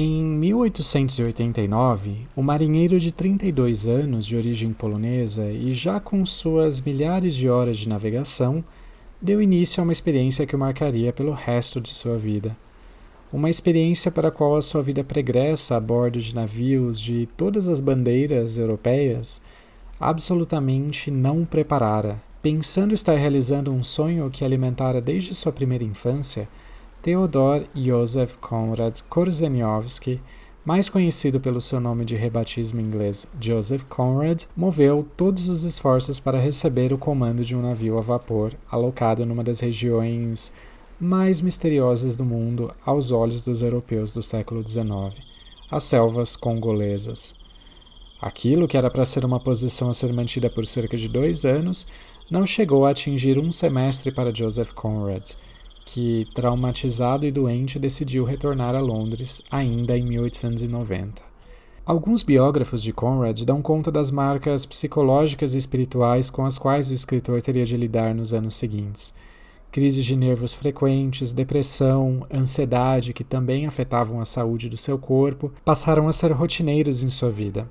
Em 1889, o marinheiro de 32 anos, de origem polonesa e já com suas milhares de horas de navegação, deu início a uma experiência que o marcaria pelo resto de sua vida. Uma experiência para a qual a sua vida pregressa a bordo de navios de todas as bandeiras europeias absolutamente não o preparara. Pensando estar realizando um sonho que alimentara desde sua primeira infância, Theodor Józef Konrad Korzeniowski, mais conhecido pelo seu nome de rebatismo inglês Joseph Conrad, moveu todos os esforços para receber o comando de um navio a vapor alocado numa das regiões mais misteriosas do mundo aos olhos dos europeus do século XIX, as selvas congolesas. Aquilo que era para ser uma posição a ser mantida por cerca de 2 anos não chegou a atingir um semestre para Joseph Conrad, que, traumatizado e doente, decidiu retornar a Londres ainda em 1890. Alguns biógrafos de Conrad dão conta das marcas psicológicas e espirituais com as quais o escritor teria de lidar nos anos seguintes. Crises de nervos frequentes, depressão, ansiedade, que também afetavam a saúde do seu corpo, passaram a ser rotineiros em sua vida.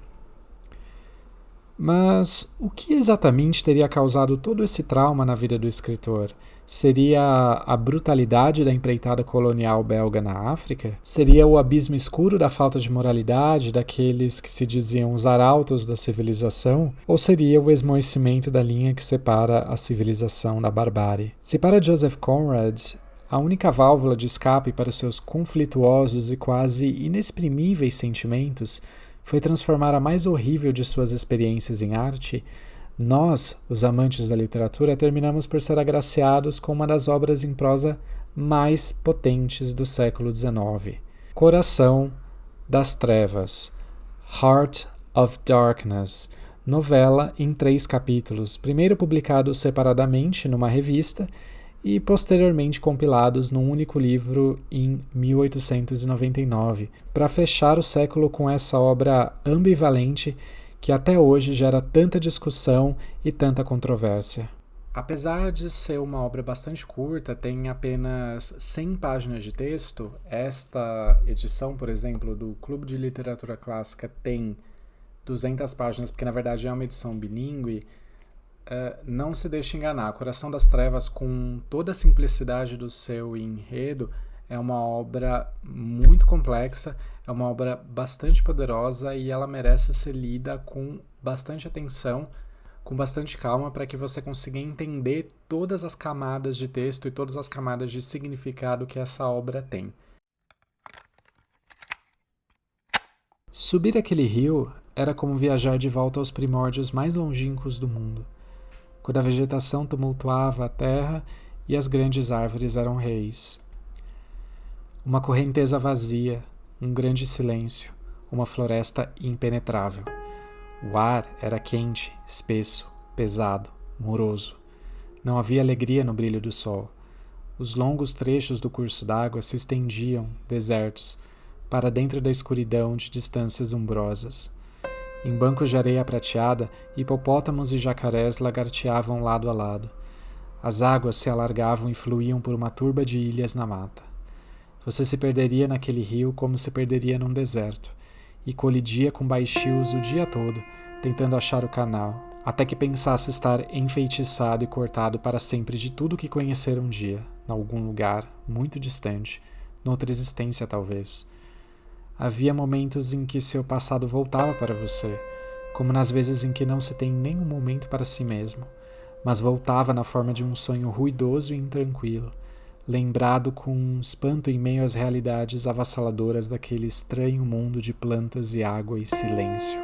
Mas o que exatamente teria causado todo esse trauma na vida do escritor? Seria a brutalidade da empreitada colonial belga na África? Seria o abismo escuro da falta de moralidade daqueles que se diziam os arautos da civilização? Ou seria o esmoecimento da linha que separa a civilização da barbárie? Se para Joseph Conrad a única válvula de escape para seus conflituosos e quase inexprimíveis sentimentos foi transformar a mais horrível de suas experiências em arte, nós, os amantes da literatura, terminamos por ser agraciados com uma das obras em prosa mais potentes do século XIX. Coração das Trevas, Heart of Darkness, novela em 3 capítulos, primeiro publicado separadamente numa revista e posteriormente compilados num único livro em 1899, para fechar o século com essa obra ambivalente que até hoje gera tanta discussão e tanta controvérsia. Apesar de ser uma obra bastante curta, tem apenas 100 páginas de texto, esta edição, por exemplo, do Clube de Literatura Clássica tem 200 páginas, porque na verdade é uma edição bilíngue. Não se deixe enganar, Coração das Trevas, com toda a simplicidade do seu enredo, é uma obra muito complexa, é uma obra bastante poderosa e ela merece ser lida com bastante atenção, com bastante calma, para que você consiga entender todas as camadas de texto e todas as camadas de significado que essa obra tem. Subir aquele rio era como viajar de volta aos primórdios mais longínquos do mundo, quando a vegetação tumultuava a terra e as grandes árvores eram reis. Uma correnteza vazia, um grande silêncio, uma floresta impenetrável. O ar era quente, espesso, pesado, moroso. Não havia alegria no brilho do sol. Os longos trechos do curso d'água se estendiam, desertos, para dentro da escuridão de distâncias umbrosas. Em bancos de areia prateada, hipopótamos e jacarés lagarteavam lado a lado. As águas se alargavam e fluíam por uma turba de ilhas na mata. Você se perderia naquele rio como se perderia num deserto, e colidia com baixios o dia todo, tentando achar o canal, até que pensasse estar enfeitiçado e cortado para sempre de tudo que conhecera um dia, em algum lugar muito distante, noutra existência talvez. Havia momentos em que seu passado voltava para você, como nas vezes em que não se tem nenhum momento para si mesmo, mas voltava na forma de um sonho ruidoso e intranquilo, lembrado com um espanto em meio às realidades avassaladoras daquele estranho mundo de plantas e água e silêncio.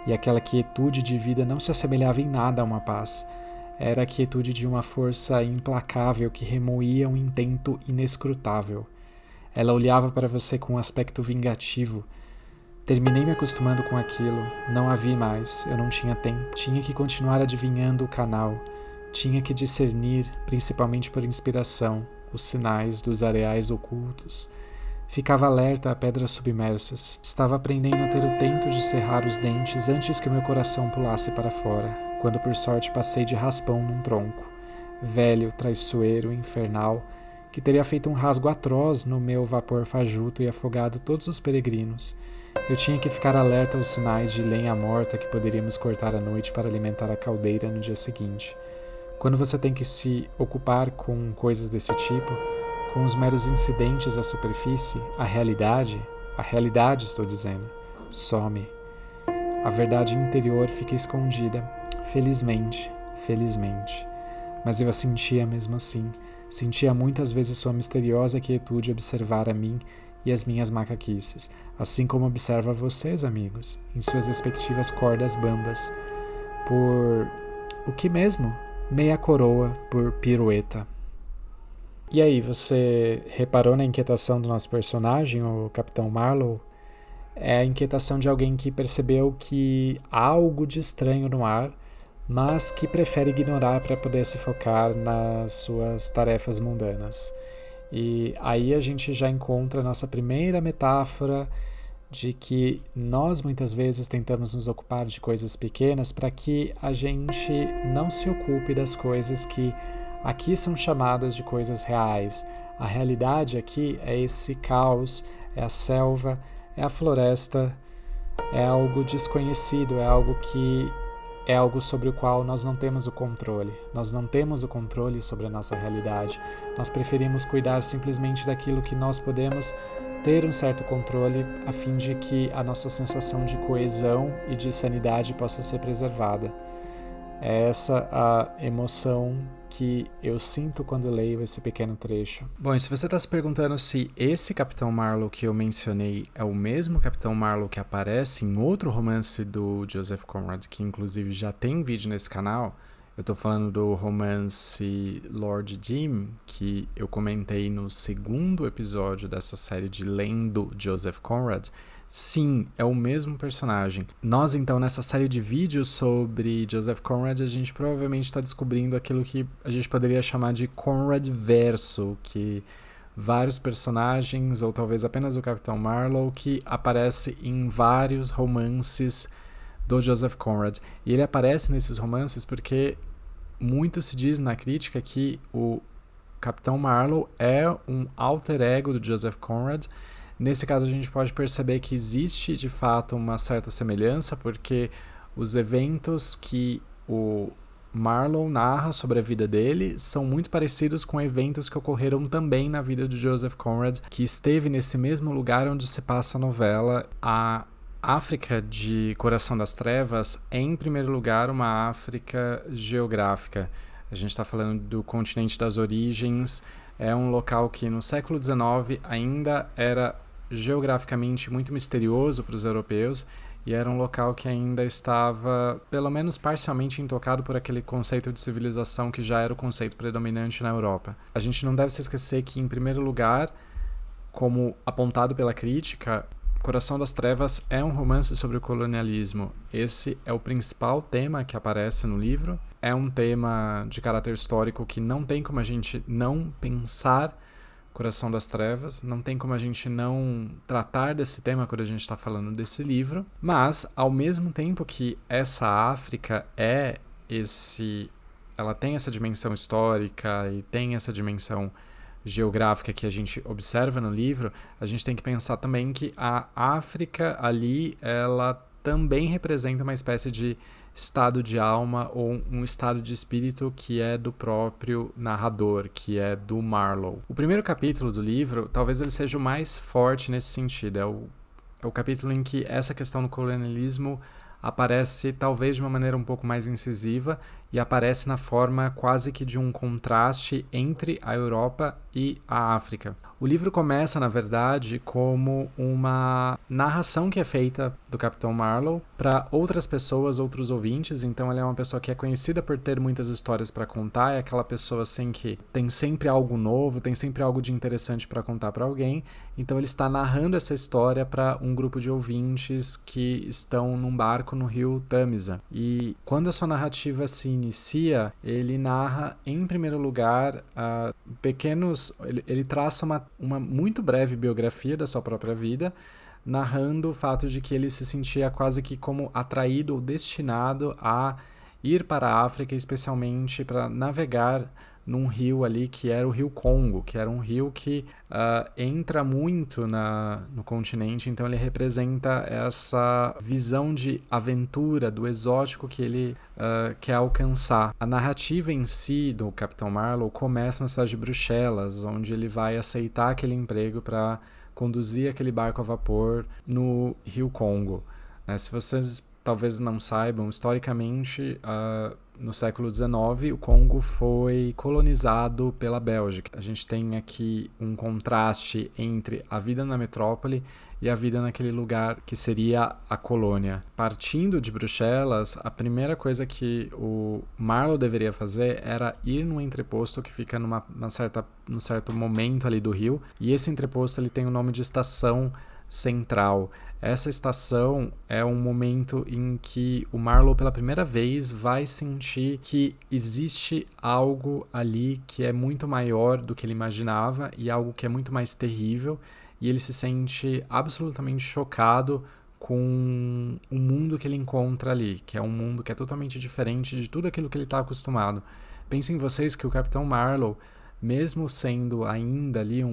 E aquela quietude de vida não se assemelhava em nada a uma paz. Era a quietude de uma força implacável que remoía um intento inescrutável. Ela olhava para você com um aspecto vingativo. Terminei me acostumando com aquilo. Não a vi mais. Eu não tinha tempo. Tinha que continuar adivinhando o canal. Tinha que discernir, principalmente por inspiração, os sinais dos areais ocultos. Ficava alerta a pedras submersas. Estava aprendendo a ter o tento de cerrar os dentes antes que meu coração pulasse para fora, quando por sorte passei de raspão num tronco. Velho, traiçoeiro, infernal, que teria feito um rasgo atroz no meu vapor fajuto e afogado todos os peregrinos. Eu tinha que ficar alerta aos sinais de lenha morta que poderíamos cortar à noite para alimentar a caldeira no dia seguinte. Quando você tem que se ocupar com coisas desse tipo, com os meros incidentes à superfície, a realidade estou dizendo, some. A verdade interior fica escondida, felizmente. Mas eu a sentia mesmo assim. Sentia muitas vezes sua misteriosa quietude observar a mim e as minhas macaquices, assim como observa vocês, amigos, em suas respectivas cordas bambas. Por... o que mesmo? Meia coroa por pirueta. E aí, você reparou na inquietação do nosso personagem, o Capitão Marlowe? É a inquietação de alguém que percebeu que há algo de estranho no ar, mas que prefere ignorar para poder se focar nas suas tarefas mundanas. E aí a gente já encontra a nossa primeira metáfora de que nós muitas vezes tentamos nos ocupar de coisas pequenas para que a gente não se ocupe das coisas que aqui são chamadas de coisas reais. A realidade aqui é esse caos, é a selva, é a floresta, é algo desconhecido, é algo sobre o qual nós não temos o controle. Nós não temos o controle sobre a nossa realidade. Nós preferimos cuidar simplesmente daquilo que nós podemos ter um certo controle a fim de que a nossa sensação de coesão e de sanidade possa ser preservada. É essa a emoção que eu sinto quando leio esse pequeno trecho. Bom, e se você está se perguntando se esse Capitão Marlowe que eu mencionei é o mesmo Capitão Marlowe que aparece em outro romance do Joseph Conrad, que inclusive já tem vídeo nesse canal, eu estou falando do romance Lord Jim, que eu comentei no segundo episódio dessa série de Lendo Joseph Conrad. Sim, é o mesmo personagem. Nós, então, nessa série de vídeos sobre Joseph Conrad, a gente provavelmente está descobrindo aquilo que a gente poderia chamar de Conrad verso, que vários personagens, ou talvez apenas o Capitão Marlowe, que aparece em vários romances do Joseph Conrad. E ele aparece nesses romances porque muito se diz na crítica que o Capitão Marlowe é um alter ego do Joseph Conrad. Nesse caso, a gente pode perceber que existe, de fato, uma certa semelhança, porque os eventos que o Marlowe narra sobre a vida dele são muito parecidos com eventos que ocorreram também na vida de Joseph Conrad, que esteve nesse mesmo lugar onde se passa a novela. A África de Coração das Trevas é, em primeiro lugar, uma África geográfica. A gente está falando do continente das origens. É um local que no século XIX ainda era geograficamente muito misterioso para os europeus e era um local que ainda estava, pelo menos parcialmente, intocado por aquele conceito de civilização que já era o conceito predominante na Europa. A gente não deve se esquecer que, em primeiro lugar, como apontado pela crítica, Coração das Trevas é um romance sobre o colonialismo. Esse é o principal tema que aparece no livro. É um tema de caráter histórico que não tem como a gente não pensar Coração das Trevas, não tem como a gente não tratar desse tema quando a gente está falando desse livro, mas ao mesmo tempo que essa África ela tem essa dimensão histórica e tem essa dimensão geográfica que a gente observa no livro, a gente tem que pensar também que a África ali, ela também representa uma espécie de estado de alma ou um estado de espírito que é do próprio narrador, que é do Marlowe. O primeiro capítulo do livro, talvez ele seja o mais forte nesse sentido, é o capítulo em que essa questão do colonialismo aparece talvez de uma maneira um pouco mais incisiva e aparece na forma quase que de um contraste entre a Europa e a África. O livro começa, na verdade, como uma narração que é feita do Capitão Marlowe para outras pessoas, outros ouvintes. Então ele é uma pessoa que é conhecida por ter muitas histórias para contar, é aquela pessoa assim que tem sempre algo novo, tem sempre algo de interessante para contar para alguém. Então ele está narrando essa história para um grupo de ouvintes que estão num barco no rio Tâmisa. E quando a sua narrativa se inicia, ele narra, em primeiro lugar, ele traça uma muito breve biografia da sua própria vida, narrando o fato de que ele se sentia quase que como atraído ou destinado a ir para a África, especialmente para navegar num rio ali que era o Rio Congo, que era um rio que entra muito no continente, então ele representa essa visão de aventura, do exótico que ele quer alcançar. A narrativa em si do Capitão Marlow começa na cidade de Bruxelas, onde ele vai aceitar aquele emprego para conduzir aquele barco a vapor no Rio Congo. Se vocês talvez não saibam, historicamente, no século XIX, o Congo foi colonizado pela Bélgica. A gente tem aqui um contraste entre a vida na metrópole e a vida naquele lugar que seria a colônia. Partindo de Bruxelas, a primeira coisa que o Marlow deveria fazer era ir num entreposto que fica num certo momento ali do rio, e esse entreposto ele tem o nome de Estação Central. Essa estação é um momento em que o Marlow pela primeira vez vai sentir que existe algo ali que é muito maior do que ele imaginava e algo que é muito mais terrível, e ele se sente absolutamente chocado com o mundo que ele encontra ali, que é um mundo que é totalmente diferente de tudo aquilo que ele está acostumado. Pensem vocês que o Capitão Marlow, mesmo sendo ainda ali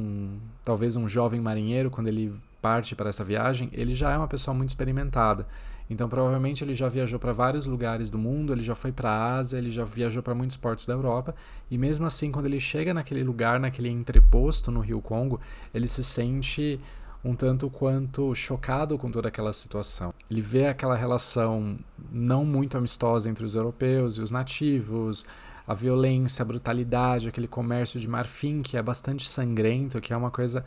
talvez um jovem marinheiro, quando ele parte para essa viagem, ele já é uma pessoa muito experimentada. Então, provavelmente, ele já viajou para vários lugares do mundo, ele já foi para a Ásia, ele já viajou para muitos portos da Europa, e mesmo assim, quando ele chega naquele lugar, naquele entreposto no Rio Congo, ele se sente um tanto quanto chocado com toda aquela situação. Ele vê aquela relação não muito amistosa entre os europeus e os nativos, a violência, a brutalidade, aquele comércio de marfim que é bastante sangrento, que é uma coisa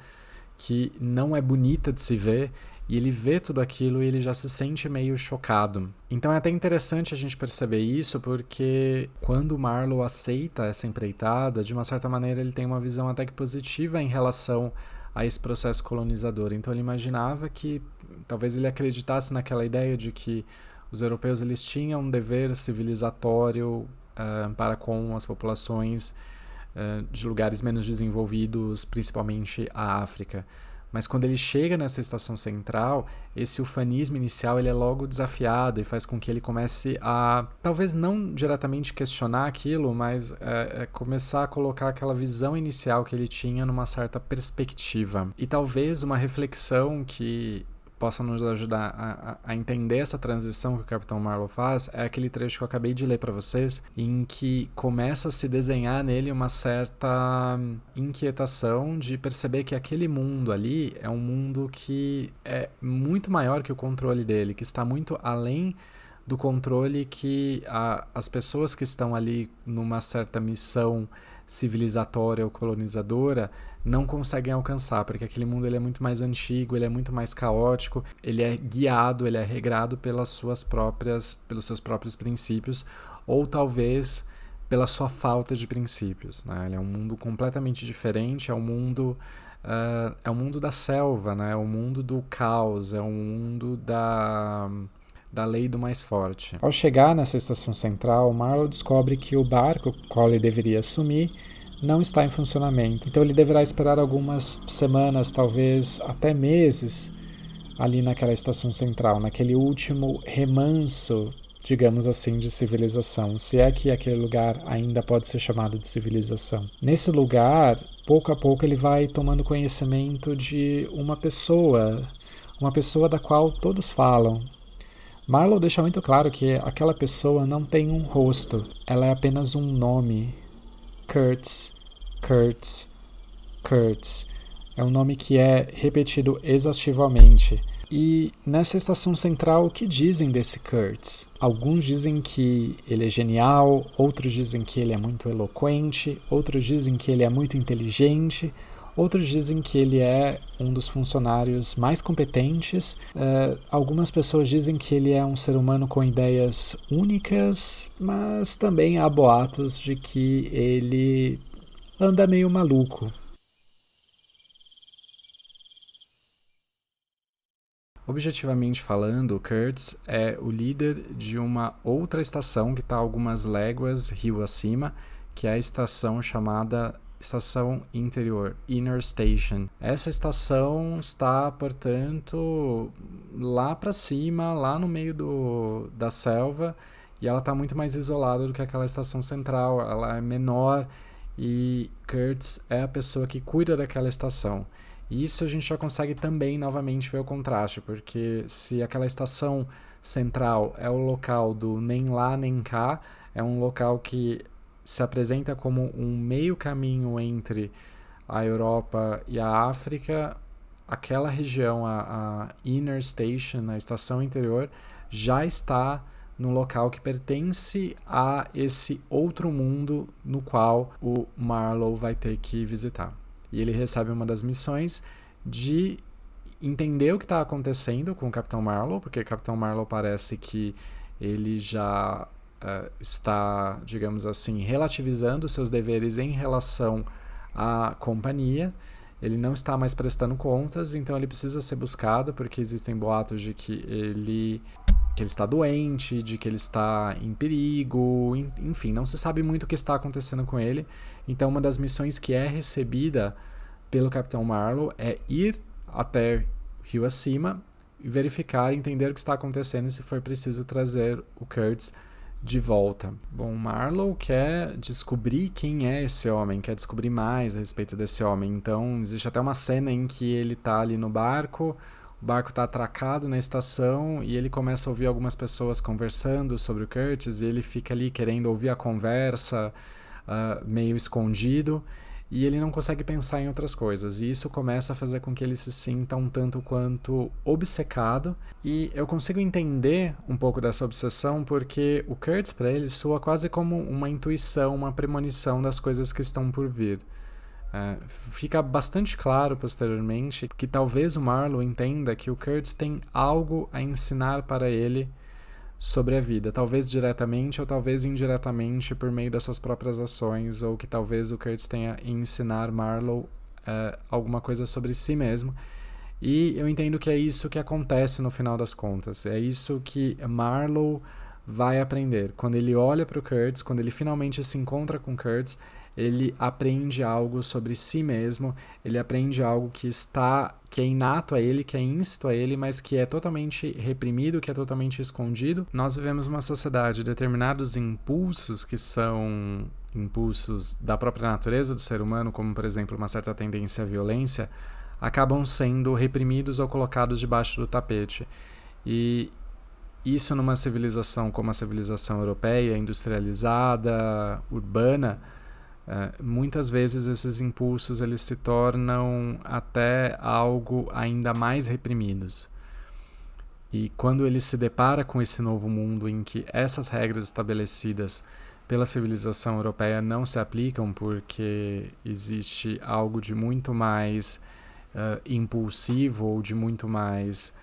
que não é bonita de se ver, e ele vê tudo aquilo e ele já se sente meio chocado. Então é até interessante a gente perceber isso, porque quando o Marlow aceita essa empreitada, de uma certa maneira ele tem uma visão até que positiva em relação a esse processo colonizador. Então ele imaginava que, talvez ele acreditasse naquela ideia de que os europeus eles tinham um dever civilizatório para com as populações de lugares menos desenvolvidos, principalmente a África. Mas quando ele chega nessa estação central, esse ufanismo inicial ele é logo desafiado e faz com que ele comece a, talvez não diretamente questionar aquilo, mas começar a colocar aquela visão inicial que ele tinha numa certa perspectiva. E talvez uma reflexão que possa nos ajudar a entender essa transição que o Capitão Marlow faz é aquele trecho que eu acabei de ler para vocês, em que começa a se desenhar nele uma certa inquietação de perceber que aquele mundo ali é um mundo que é muito maior que o controle dele, que está muito além do controle que as pessoas que estão ali numa certa missão civilizatória ou colonizadora não conseguem alcançar, porque aquele mundo ele é muito mais antigo, ele é muito mais caótico, ele é guiado, ele é regrado pelos seus próprios princípios, ou talvez pela sua falta de princípios, né? Ele é um mundo completamente diferente, é um mundo da selva, né? É um mundo do caos, é um mundo da lei do mais forte. Ao chegar nessa estação central, Marlow descobre que o barco, qual ele deveria assumir, não está em funcionamento. Então ele deverá esperar algumas semanas, talvez até meses, ali naquela estação central, naquele último remanso, digamos assim, de civilização, se é que aquele lugar ainda pode ser chamado de civilização. Nesse lugar, pouco a pouco ele vai tomando conhecimento de uma pessoa da qual todos falam. Marlow deixa muito claro que aquela pessoa não tem um rosto, ela é apenas um nome. Kurtz, Kurtz, Kurtz. É um nome que é repetido exaustivamente. E nessa estação central, o que dizem desse Kurtz? Alguns dizem que ele é genial, outros dizem que ele é muito eloquente, outros dizem que ele é muito inteligente, outros dizem que ele é um dos funcionários mais competentes. Algumas pessoas dizem que ele é um ser humano com ideias únicas, mas também há boatos de que ele anda meio maluco. Objetivamente falando, Kurtz é o líder de uma outra estação que está algumas léguas rio acima, que é a estação chamada Estação Interior, Inner Station. Essa estação está, portanto, lá para cima, lá no meio da selva, e ela está muito mais isolada do que aquela estação central, ela é menor e Kurtz é a pessoa que cuida daquela estação. E isso a gente já consegue também novamente ver o contraste, porque se aquela estação central é o local do nem lá nem cá, é um local que se apresenta como um meio caminho entre a Europa e a África, aquela região, a Inner Station, a estação interior, já está no local que pertence a esse outro mundo no qual o Marlowe vai ter que visitar. E ele recebe uma das missões de entender o que está acontecendo com o Capitão Marlowe, porque o Capitão Marlowe parece que ele já está, digamos assim, relativizando seus deveres em relação à companhia. Ele não está mais prestando contas, então ele precisa ser buscado, porque existem boatos de que ele está doente, de que ele está em perigo, enfim, não se sabe muito o que está acontecendo com ele. Então uma das missões que é recebida pelo Capitão Marlowe é ir até rio acima e verificar, entender o que está acontecendo e se for preciso trazer o Kurtz de volta. Bom, Marlowe quer descobrir quem é esse homem, quer descobrir mais a respeito desse homem. Então, existe até uma cena em que ele está ali no barco, o barco está atracado na estação e ele começa a ouvir algumas pessoas conversando sobre o Kurtz e ele fica ali querendo ouvir a conversa, meio escondido, e ele não consegue pensar em outras coisas, e isso começa a fazer com que ele se sinta um tanto quanto obcecado, e eu consigo entender um pouco dessa obsessão porque o Kurtz para ele soa quase como uma intuição, uma premonição das coisas que estão por vir. Fica bastante claro posteriormente que talvez o Marlowe entenda que o Kurtz tem algo a ensinar para ele sobre a vida, talvez diretamente ou talvez indiretamente por meio das suas próprias ações, ou que talvez o Kurtz tenha em ensinar Marlowe alguma coisa sobre si mesmo. E eu entendo que é isso que acontece no final das contas, é isso que Marlowe vai aprender. Quando ele olha para o Kurtz, quando ele finalmente se encontra com Kurtz, ele aprende algo sobre si mesmo, ele aprende algo que é inato a ele, que é íncito a ele, mas que é totalmente reprimido, que é totalmente escondido. Nós vivemos uma sociedade, determinados impulsos que são impulsos da própria natureza do ser humano, como por exemplo uma certa tendência à violência, acabam sendo reprimidos ou colocados debaixo do tapete. E isso numa civilização como a civilização europeia, industrializada, urbana, muitas vezes esses impulsos eles se tornam até algo ainda mais reprimidos. E quando ele se depara com esse novo mundo em que essas regras estabelecidas pela civilização europeia não se aplicam, porque existe algo de muito mais impulsivo ou de muito mais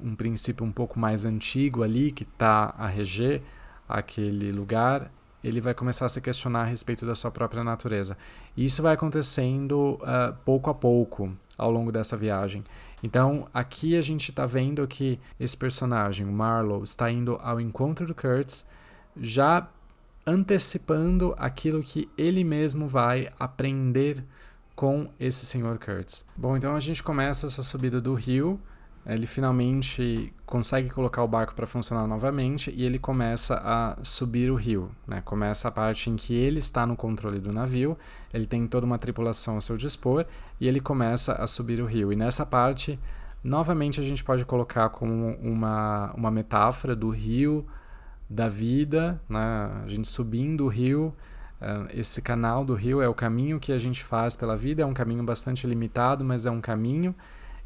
um princípio um pouco mais antigo ali que está a reger aquele lugar, ele vai começar a se questionar a respeito da sua própria natureza. E isso vai acontecendo pouco a pouco ao longo dessa viagem. Então, aqui a gente está vendo que esse personagem, o Marlowe, está indo ao encontro do Kurtz, já antecipando aquilo que ele mesmo vai aprender com esse Sr. Kurtz. Bom, então a gente começa essa subida do rio, ele finalmente consegue colocar o barco para funcionar novamente e ele começa a subir o rio, né? Começa a parte em que ele está no controle do navio, ele tem toda uma tripulação ao seu dispor e ele começa a subir o rio. E nessa parte, novamente a gente pode colocar como uma metáfora do rio da vida, né? A gente subindo o rio, esse canal do rio é o caminho que a gente faz pela vida, é um caminho bastante limitado, mas é um caminho.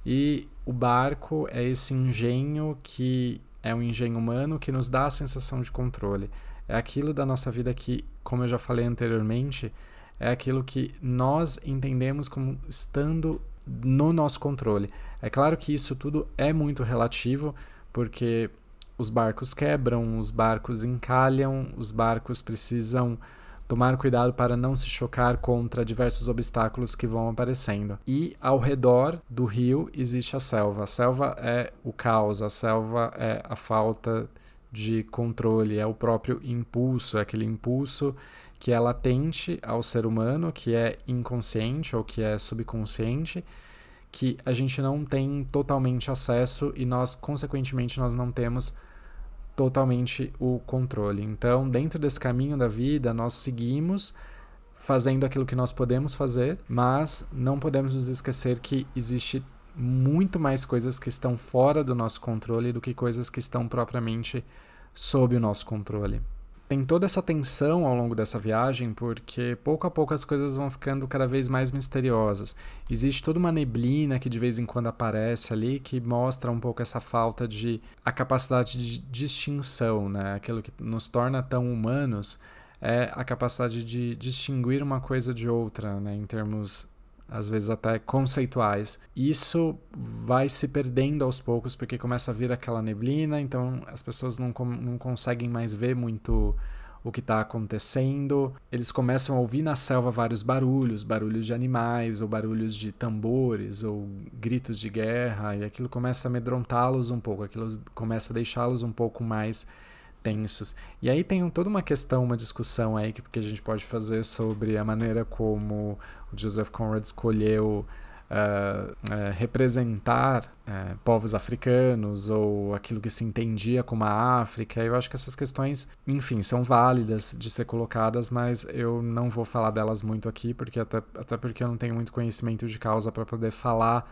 E o barco é esse engenho que é um engenho humano que nos dá a sensação de controle. É aquilo da nossa vida que, como eu já falei anteriormente, é aquilo que nós entendemos como estando no nosso controle. É claro que isso tudo é muito relativo, porque os barcos quebram, os barcos encalham, os barcos precisam tomar cuidado para não se chocar contra diversos obstáculos que vão aparecendo. E ao redor do rio existe a selva. A selva é o caos, a selva é a falta de controle, é o próprio impulso, é aquele impulso que é latente ao ser humano, que é inconsciente ou que é subconsciente, que a gente não tem totalmente acesso e nós, consequentemente, nós não temos totalmente o controle. Então, dentro desse caminho da vida, nós seguimos fazendo aquilo que nós podemos fazer, mas não podemos nos esquecer que existe muito mais coisas que estão fora do nosso controle do que coisas que estão propriamente sob o nosso controle. Tem toda essa tensão ao longo dessa viagem, porque pouco a pouco as coisas vão ficando cada vez mais misteriosas. Existe toda uma neblina que de vez em quando aparece ali, que mostra um pouco essa falta de... a capacidade de distinção, né? Aquilo que nos torna tão humanos é a capacidade de distinguir uma coisa de outra, né? Em termos, às vezes até conceituais. Isso vai se perdendo aos poucos, porque começa a vir aquela neblina, então as pessoas não conseguem mais ver muito o que está acontecendo. Eles começam a ouvir na selva vários barulhos de animais, ou barulhos de tambores, ou gritos de guerra, e aquilo começa a amedrontá-los um pouco, aquilo começa a deixá-los um pouco mais tensos. E aí tem toda uma questão, uma discussão aí que a gente pode fazer sobre a maneira como o Joseph Conrad escolheu representar povos africanos ou aquilo que se entendia como a África. Eu acho que essas questões, enfim, são válidas de ser colocadas, mas eu não vou falar delas muito aqui, porque até porque eu não tenho muito conhecimento de causa para poder falar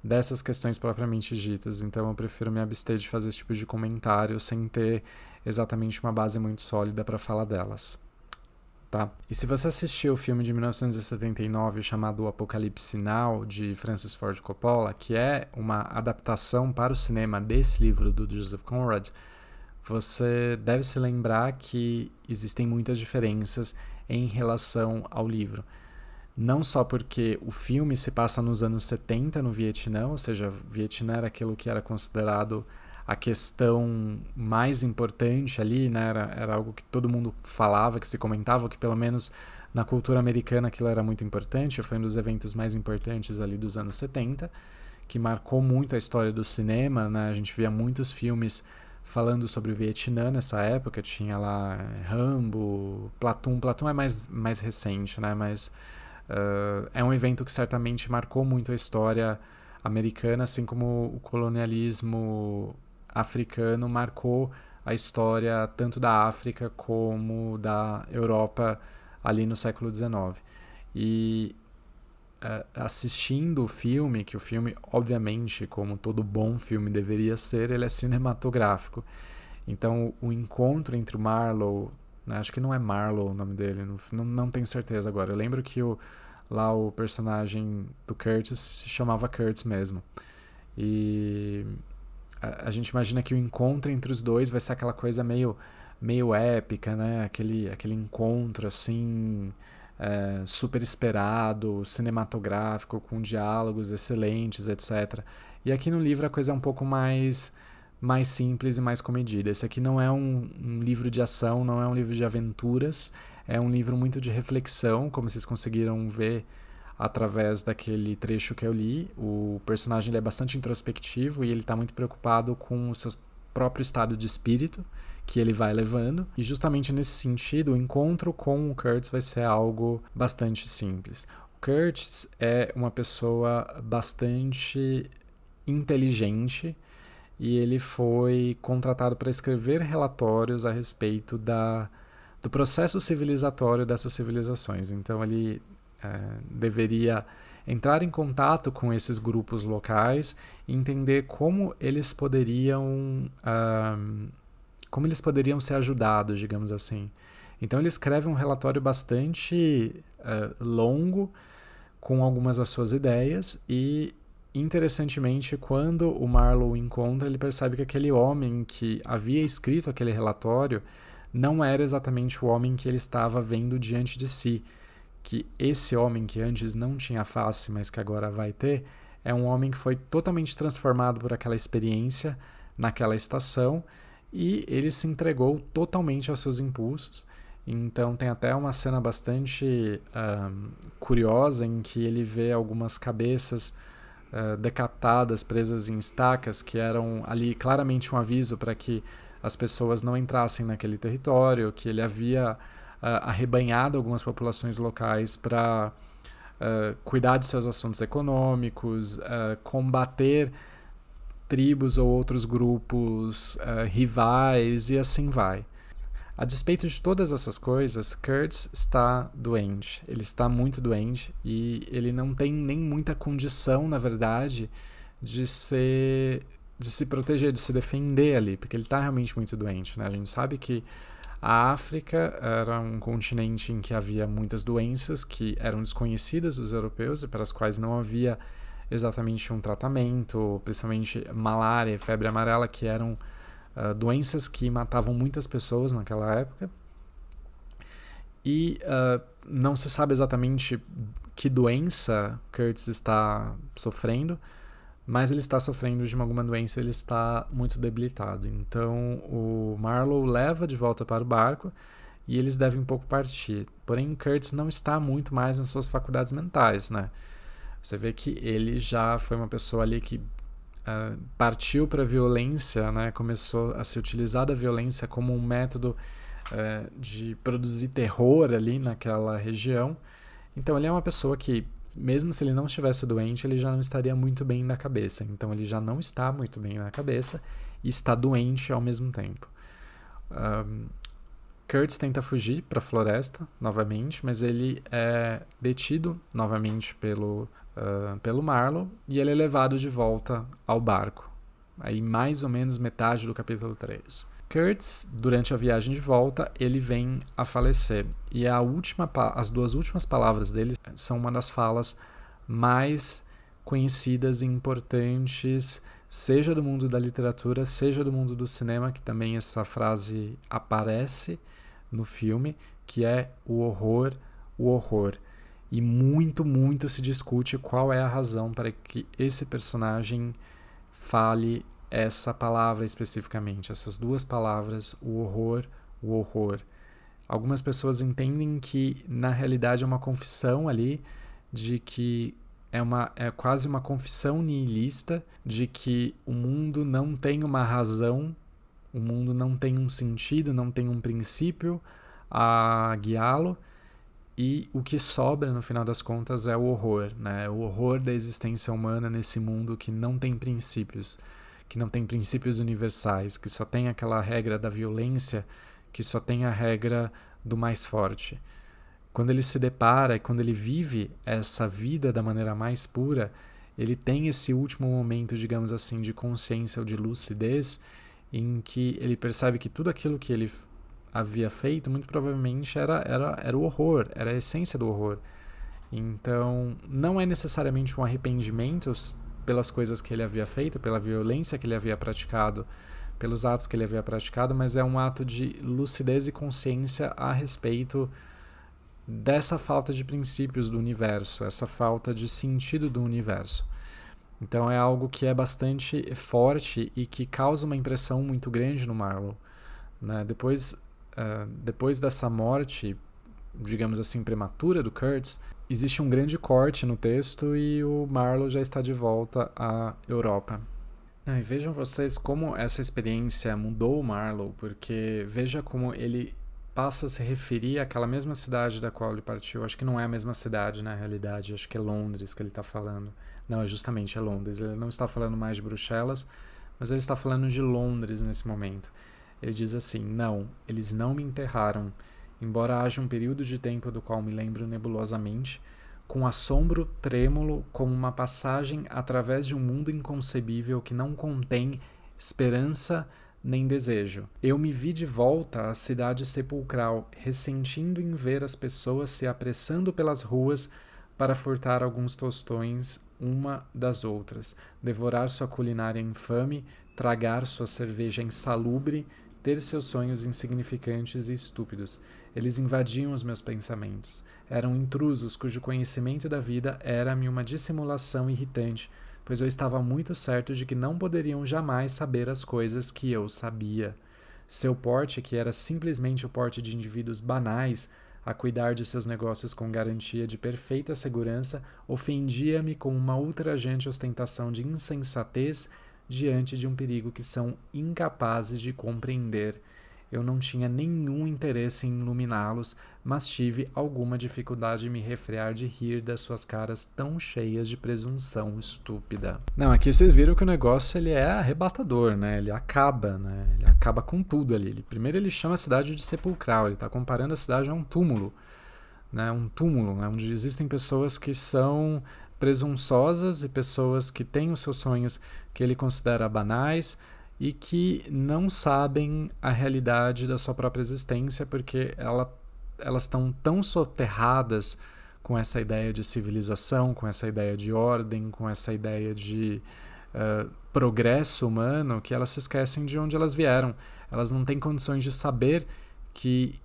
dessas questões propriamente ditas, então eu prefiro me abster de fazer esse tipo de comentário sem ter exatamente uma base muito sólida para falar delas. Tá? E se você assistiu o filme de 1979 chamado O Apocalipse Now, de Francis Ford Coppola, que é uma adaptação para o cinema desse livro do Joseph Conrad, você deve se lembrar que existem muitas diferenças em relação ao livro. Não só porque o filme se passa nos anos 70 no Vietnã, ou seja, o Vietnã era aquilo que era considerado a questão mais importante ali, né? Era algo que todo mundo falava, que se comentava, que pelo menos na cultura americana aquilo era muito importante, foi um dos eventos mais importantes ali dos anos 70, que marcou muito a história do cinema, né? A gente via muitos filmes falando sobre o Vietnã nessa época, tinha lá Rambo, Platoon é mais recente, né? Mas é um evento que certamente marcou muito a história americana, assim como o colonialismo africano marcou a história tanto da África como da Europa ali no século XIX. E assistindo o filme, que o filme, obviamente, como todo bom filme deveria ser, ele é cinematográfico. Então, o encontro entre o Marlowe, né, acho que não é Marlowe o nome dele, não tenho certeza agora. Eu lembro que lá o personagem do Curtis se chamava Curtis mesmo. E a gente imagina que o encontro entre os dois vai ser aquela coisa meio épica, né? Aquele encontro assim, super esperado, cinematográfico, com diálogos excelentes, etc. E aqui no livro a coisa é um pouco mais simples e mais comedida. Esse aqui não é um livro de ação, não é um livro de aventuras, é um livro muito de reflexão, como vocês conseguiram ver através daquele trecho que eu li. O personagem ele é bastante introspectivo e ele está muito preocupado com o seu próprio estado de espírito que ele vai levando, e justamente nesse sentido o encontro com o Curtis vai ser algo bastante simples. O Curtis é uma pessoa bastante inteligente e ele foi contratado para escrever relatórios a respeito do processo civilizatório dessas civilizações. Então ele deveria entrar em contato com esses grupos locais e entender como eles poderiam ser ajudados, digamos assim. Então ele escreve um relatório bastante longo com algumas das suas ideias e, interessantemente, quando o Marlowe o encontra, ele percebe que aquele homem que havia escrito aquele relatório não era exatamente o homem que ele estava vendo diante de si, que esse homem que antes não tinha face, mas que agora vai ter, é um homem que foi totalmente transformado por aquela experiência naquela estação e ele se entregou totalmente aos seus impulsos. Então tem até uma cena bastante curiosa em que ele vê algumas cabeças decapitadas, presas em estacas, que eram ali claramente um aviso para que as pessoas não entrassem naquele território, que ele havia arrebanhado algumas populações locais para cuidar de seus assuntos econômicos, combater tribos ou outros grupos rivais e assim vai. A despeito de todas essas coisas, Kurtz está doente. Ele está muito doente e ele não tem nem muita condição, na verdade, de se proteger, de se defender ali, porque ele está realmente muito doente, né? A gente sabe que a África era um continente em que havia muitas doenças que eram desconhecidas dos europeus e para as quais não havia exatamente um tratamento, principalmente malária e febre amarela, que eram doenças que matavam muitas pessoas naquela época. E não se sabe exatamente que doença Kurtz está sofrendo, mas ele está sofrendo de alguma doença, ele está muito debilitado. Então o Marlowe leva de volta para o barco e eles devem um pouco partir. Porém, Kurtz não está muito mais nas suas faculdades mentais, né? Você vê que ele já foi uma pessoa ali que partiu para a violência, né? Começou a se utilizar da violência como um método de produzir terror ali naquela região. Então ele é uma pessoa que, mesmo se ele não estivesse doente, ele já não estaria muito bem na cabeça. Então ele já não está muito bem na cabeça e está doente ao mesmo tempo. Kurtz tenta fugir para a floresta novamente, mas ele é detido novamente pelo Marlowe e ele é levado de volta ao barco. Aí mais ou menos metade do capítulo 3. Kurtz, durante a viagem de volta, ele vem a falecer. E as duas últimas palavras dele são uma das falas mais conhecidas e importantes, seja do mundo da literatura, seja do mundo do cinema, que também essa frase aparece no filme, que é o horror, o horror. E muito, muito se discute qual é a razão para que esse personagem fale essa palavra especificamente, essas duas palavras, o horror, o horror. Algumas pessoas entendem que, na realidade, é uma confissão ali de que é quase uma confissão nihilista de que o mundo não tem uma razão, o mundo não tem um sentido, não tem um princípio a guiá-lo, e o que sobra, no final das contas, é o horror, né? O horror da existência humana nesse mundo que não tem princípios, que não tem princípios universais, que só tem aquela regra da violência, que só tem a regra do mais forte. Quando ele se depara e quando ele vive essa vida da maneira mais pura, ele tem esse último momento, digamos assim, de consciência ou de lucidez, em que ele percebe que tudo aquilo que ele havia feito, muito provavelmente era o horror, era a essência do horror. Então, não é necessariamente um arrependimento pelas coisas que ele havia feito, pela violência que ele havia praticado, pelos atos que ele havia praticado, mas é um ato de lucidez e consciência a respeito dessa falta de princípios do universo, essa falta de sentido do universo. Então é algo que é bastante forte e que causa uma impressão muito grande no Marlowe, né? Depois dessa morte, digamos assim, prematura do Kurtz, existe um grande corte no texto e o Marlowe já está de volta à Europa. E vejam vocês como essa experiência mudou o Marlowe, porque veja como ele passa a se referir àquela mesma cidade da qual ele partiu. Acho que não é a mesma cidade na realidade, acho que é Londres que ele está falando. Não, é Londres. Ele não está falando mais de Bruxelas, mas ele está falando de Londres nesse momento. Ele diz assim: não, eles não me enterraram, embora haja um período de tempo do qual me lembro nebulosamente, com assombro trêmulo como uma passagem através de um mundo inconcebível que não contém esperança nem desejo. Eu me vi de volta à cidade sepulcral, ressentindo em ver as pessoas se apressando pelas ruas para furtar alguns tostões uma das outras, devorar sua culinária infame, tragar sua cerveja insalubre, ter seus sonhos insignificantes e estúpidos. Eles invadiam os meus pensamentos. Eram intrusos cujo conhecimento da vida era-me uma dissimulação irritante, pois eu estava muito certo de que não poderiam jamais saber as coisas que eu sabia. Seu porte, que era simplesmente o porte de indivíduos banais, a cuidar de seus negócios com garantia de perfeita segurança, ofendia-me com uma ultrajante ostentação de insensatez diante de um perigo que são incapazes de compreender. eu não tinha nenhum interesse em iluminá-los, mas tive alguma dificuldade em me refrear de rir das suas caras tão cheias de presunção estúpida. Não, aqui vocês viram que o negócio ele é arrebatador, né? Ele acaba com tudo ali. Primeiro ele chama a cidade de sepulcral, ele está comparando a cidade a um túmulo, né? Um túmulo, né? Onde existem pessoas que são presunçosas e pessoas que têm os seus sonhos que ele considera banais e que não sabem a realidade da sua própria existência porque elas estão tão soterradas com essa ideia de civilização, com essa ideia de ordem, com essa ideia de progresso humano, que elas se esquecem de onde elas vieram. Elas não têm condições de saber que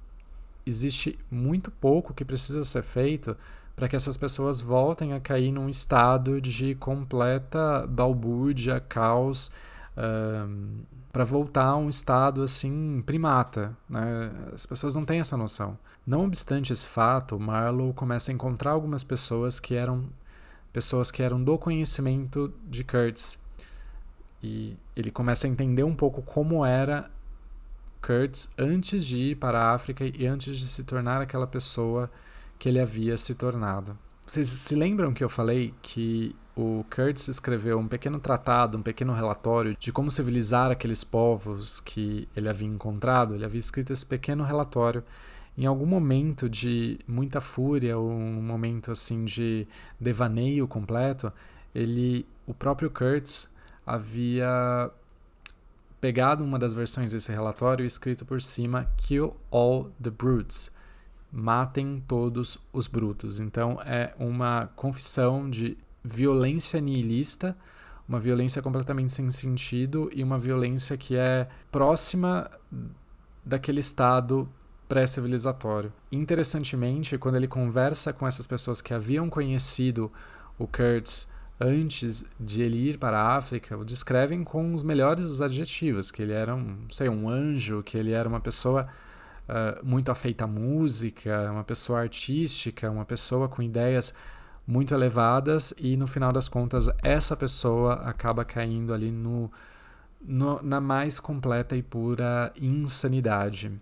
existe muito pouco que precisa ser feito para que essas pessoas voltem a cair num estado de completa balbúrdia, caos, para voltar a um estado assim primata, né? As pessoas não têm essa noção. Não obstante esse fato, Marlowe começa a encontrar algumas pessoas que eram do conhecimento de Kurtz, e ele começa a entender um pouco como era Kurtz antes de ir para a África e antes de se tornar aquela pessoa que ele havia se tornado. Vocês se lembram que eu falei que o Kurtz escreveu um pequeno tratado, um pequeno relatório de como civilizar aqueles povos que ele havia encontrado? Ele havia escrito esse pequeno relatório em algum momento de muita fúria, ou um momento assim de devaneio completo. O próprio Kurtz havia pegado uma das versões desse relatório e escrito por cima: Kill all the brutes. Matem todos os brutos. Então é uma confissão de violência nihilista, uma violência completamente sem sentido e uma violência que é próxima daquele estado pré-civilizatório. Interessantemente, quando ele conversa com essas pessoas que haviam conhecido o Kurtz antes de ele ir para a África, o descrevem com os melhores dos adjetivos, que ele era um anjo, que ele era uma pessoa muito afeita à música, uma pessoa artística, uma pessoa com ideias muito elevadas, e no final das contas essa pessoa acaba caindo ali na mais completa e pura insanidade.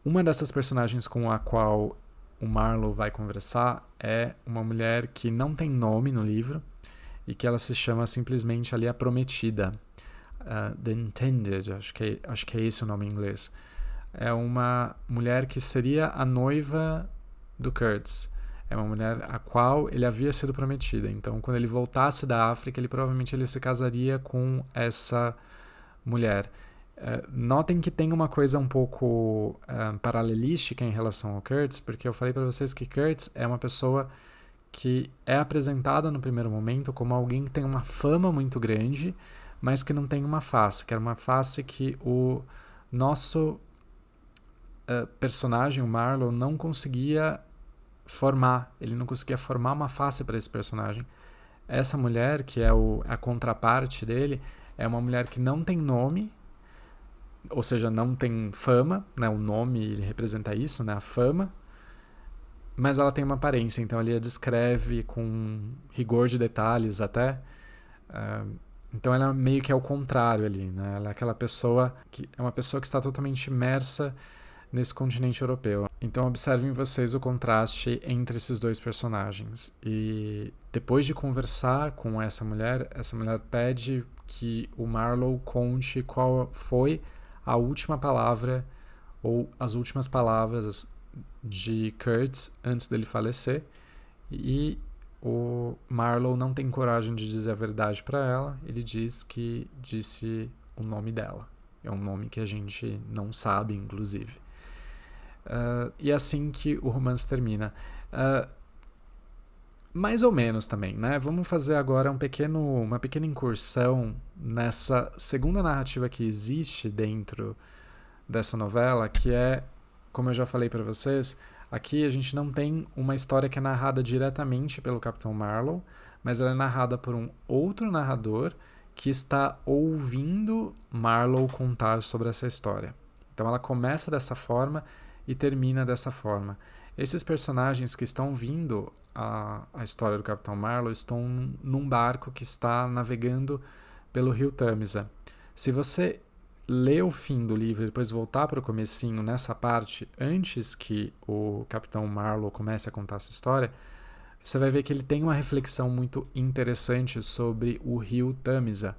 Uma dessas personagens com a qual o Marlowe vai conversar é uma mulher que não tem nome no livro e que ela se chama simplesmente ali a Prometida, The Intended, acho que é esse o nome em inglês. É uma mulher que seria a noiva do Kurtz. É uma mulher a qual ele havia sido prometida. Então, quando ele voltasse da África, provavelmente ele se casaria com essa mulher. Notem que tem uma coisa um pouco paralelística em relação ao Kurtz, porque eu falei para vocês que Kurtz é uma pessoa que é apresentada no primeiro momento como alguém que tem uma fama muito grande, mas que não tem uma face, que era uma face que o nosso personagem, o Marlowe, não conseguia formar. Ele não conseguia formar uma face para esse personagem. Essa mulher, que é a contraparte dele, é uma mulher que não tem nome, ou seja, não tem fama, né? O nome ele representa isso, né? A fama, mas ela tem uma aparência, então ele a descreve com rigor de detalhes até. Então ela meio que é o contrário ali, né? Ela é aquela pessoa que é uma pessoa que está totalmente imersa nesse continente europeu. Então observem vocês o contraste entre esses dois personagens. E depois de conversar com essa mulher pede que o Marlowe conte qual foi a última palavra ou as últimas palavras de Kurtz antes dele falecer, e o Marlowe não tem coragem de dizer a verdade para ela. Ele diz que disse o nome dela. É um nome que a gente não sabe, inclusive. E é assim que o romance termina. Mais ou menos também, né? Vamos fazer agora uma pequena incursão nessa segunda narrativa que existe dentro dessa novela, que é, como eu já falei para vocês, aqui a gente não tem uma história que é narrada diretamente pelo Capitão Marlowe, mas ela é narrada por um outro narrador que está ouvindo Marlowe contar sobre essa história. Então ela começa dessa forma e termina dessa forma. Esses personagens que estão vindo a história do Capitão Marlowe estão num barco que está navegando pelo rio Tâmisa. Se você ler o fim do livro e depois voltar para o comecinho nessa parte, antes que o Capitão Marlowe comece a contar essa história, você vai ver que ele tem uma reflexão muito interessante sobre o rio Tâmisa.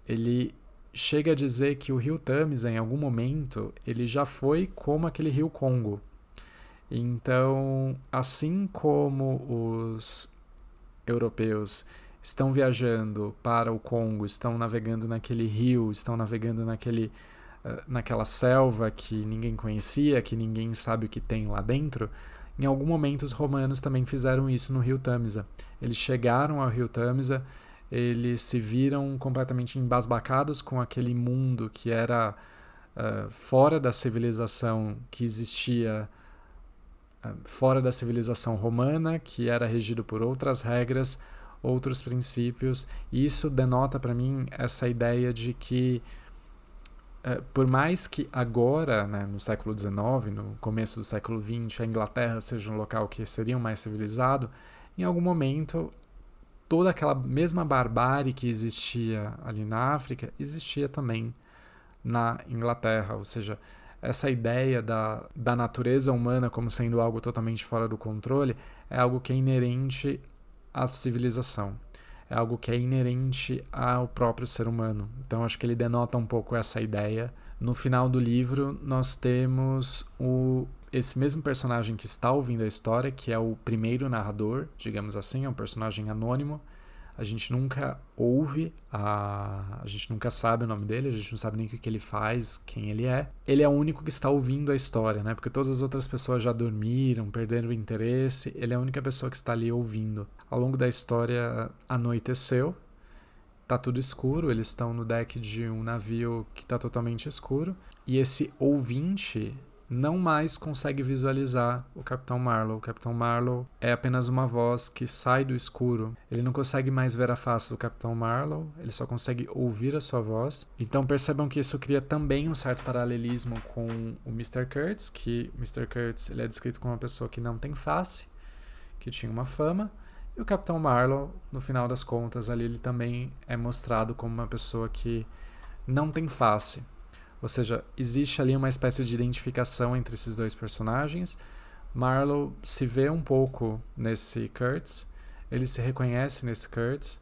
Ele chega a dizer que o rio Tâmisa, em algum momento, ele já foi como aquele rio Congo. Então, assim como os europeus estão viajando para o Congo, estão navegando naquele rio, estão navegando naquela selva que ninguém conhecia, que ninguém sabe o que tem lá dentro, em algum momento os romanos também fizeram isso no rio Tâmisa. Eles chegaram ao rio Tâmisa, eles se viram completamente embasbacados com aquele mundo que era fora da civilização que existia, fora da civilização romana, que era regido por outras regras, outros princípios, e isso denota para mim essa ideia de que por mais que agora, né, no século XIX, no começo do século XX, a Inglaterra seja um local que seria mais civilizado, em algum momento toda aquela mesma barbárie que existia ali na África existia também na Inglaterra, ou seja, essa ideia da natureza humana como sendo algo totalmente fora do controle é algo que é inerente à civilização, é algo que é inerente ao próprio ser humano. Então acho que ele denota um pouco essa ideia. No final do livro nós temos esse mesmo personagem que está ouvindo a história, que é o primeiro narrador, digamos assim, é um personagem anônimo. A gente nunca ouve, a gente nunca sabe o nome dele, a gente não sabe nem o que ele faz, quem ele é. Ele é o único que está ouvindo a história, né? Porque todas as outras pessoas já dormiram, perderam o interesse. Ele é a única pessoa que está ali ouvindo. Ao longo da história, anoiteceu, tá tudo escuro, eles estão no deck de um navio que está totalmente escuro. E esse ouvinte não mais consegue visualizar o Capitão Marlowe. O Capitão Marlowe é apenas uma voz que sai do escuro. Ele não consegue mais ver a face do Capitão Marlowe, ele só consegue ouvir a sua voz. Então percebam que isso cria também um certo paralelismo com o Mr. Kurtz, que o Mr. Kurtz ele é descrito como uma pessoa que não tem face, que tinha uma fama. E o Capitão Marlowe, no final das contas, ali ele também é mostrado como uma pessoa que não tem face. Ou seja, existe ali uma espécie de identificação entre esses dois personagens. Marlowe se vê um pouco nesse Kurtz, ele se reconhece nesse Kurtz,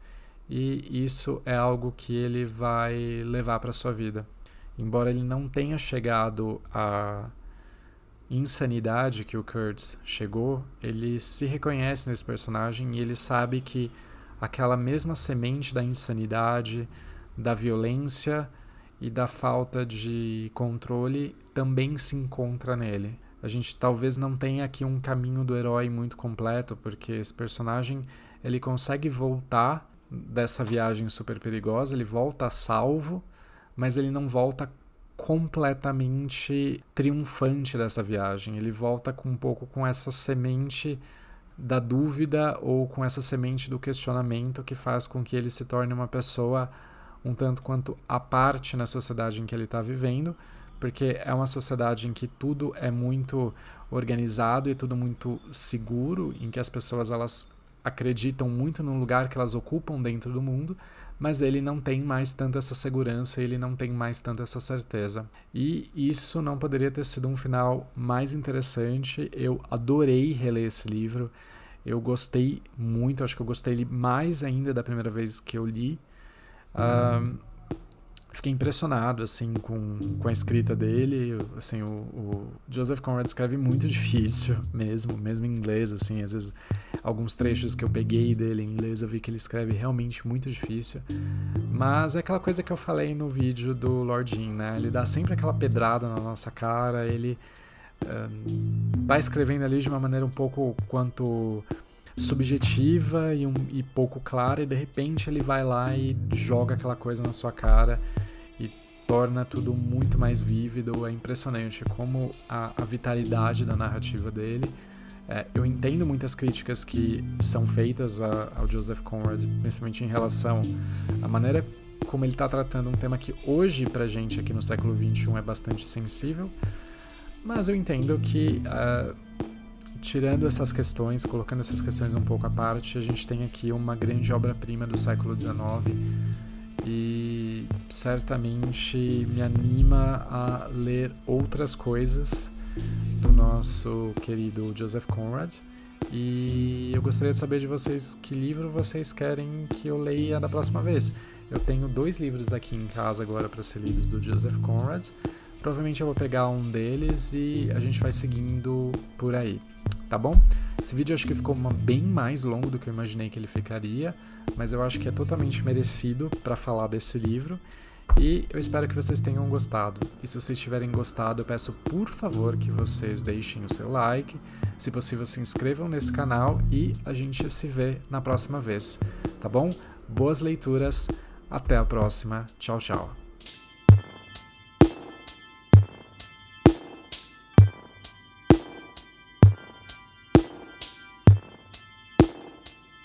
e isso é algo que ele vai levar para sua vida. Embora ele não tenha chegado à insanidade que o Kurtz chegou, ele se reconhece nesse personagem e ele sabe que aquela mesma semente da insanidade, da violência e da falta de controle também se encontra nele. A gente talvez não tenha aqui um caminho do herói muito completo, porque esse personagem ele consegue voltar dessa viagem super perigosa, ele volta salvo, mas ele não volta completamente triunfante dessa viagem. Ele volta com um pouco com essa semente da dúvida ou com essa semente do questionamento que faz com que ele se torne uma pessoa um tanto quanto à parte na sociedade em que ele está vivendo, porque é uma sociedade em que tudo é muito organizado e tudo muito seguro, em que as pessoas elas acreditam muito no lugar que elas ocupam dentro do mundo, mas ele não tem mais tanto essa segurança, ele não tem mais tanto essa certeza. E isso não poderia ter sido um final mais interessante. Eu adorei reler esse livro, eu gostei muito, acho que eu gostei mais ainda da primeira vez que eu li. Fiquei impressionado assim com a escrita dele. Assim, o Joseph Conrad escreve muito difícil mesmo em inglês, assim, às vezes alguns trechos que eu peguei dele em inglês eu vi que ele escreve realmente muito difícil, mas é aquela coisa que eu falei no vídeo do Lordin, né? Ele dá sempre aquela pedrada na nossa cara, ele tá escrevendo ali de uma maneira um pouco quanto subjetiva e pouco clara, e de repente ele vai lá e joga aquela coisa na sua cara e torna tudo muito mais vívido. É impressionante como a vitalidade da narrativa dele. Eu entendo muitas críticas que são feitas ao Joseph Conrad, principalmente em relação à maneira como ele está tratando um tema que hoje pra gente aqui no século XXI é bastante sensível, mas eu entendo que tirando essas questões, colocando essas questões um pouco à parte, a gente tem aqui uma grande obra-prima do século XIX e certamente me anima a ler outras coisas do nosso querido Joseph Conrad. E eu gostaria de saber de vocês que livro vocês querem que eu leia da próxima vez. Eu tenho 2 livros aqui em casa agora para ser lidos do Joseph Conrad. Provavelmente eu vou pegar um deles e a gente vai seguindo por aí, tá bom? Esse vídeo eu acho que ficou bem mais longo do que eu imaginei que ele ficaria, mas eu acho que é totalmente merecido para falar desse livro. E eu espero que vocês tenham gostado. E se vocês tiverem gostado, eu peço por favor que vocês deixem o seu like. Se possível, se inscrevam nesse canal e a gente se vê na próxima vez, tá bom? Boas leituras, até a próxima. Tchau, tchau.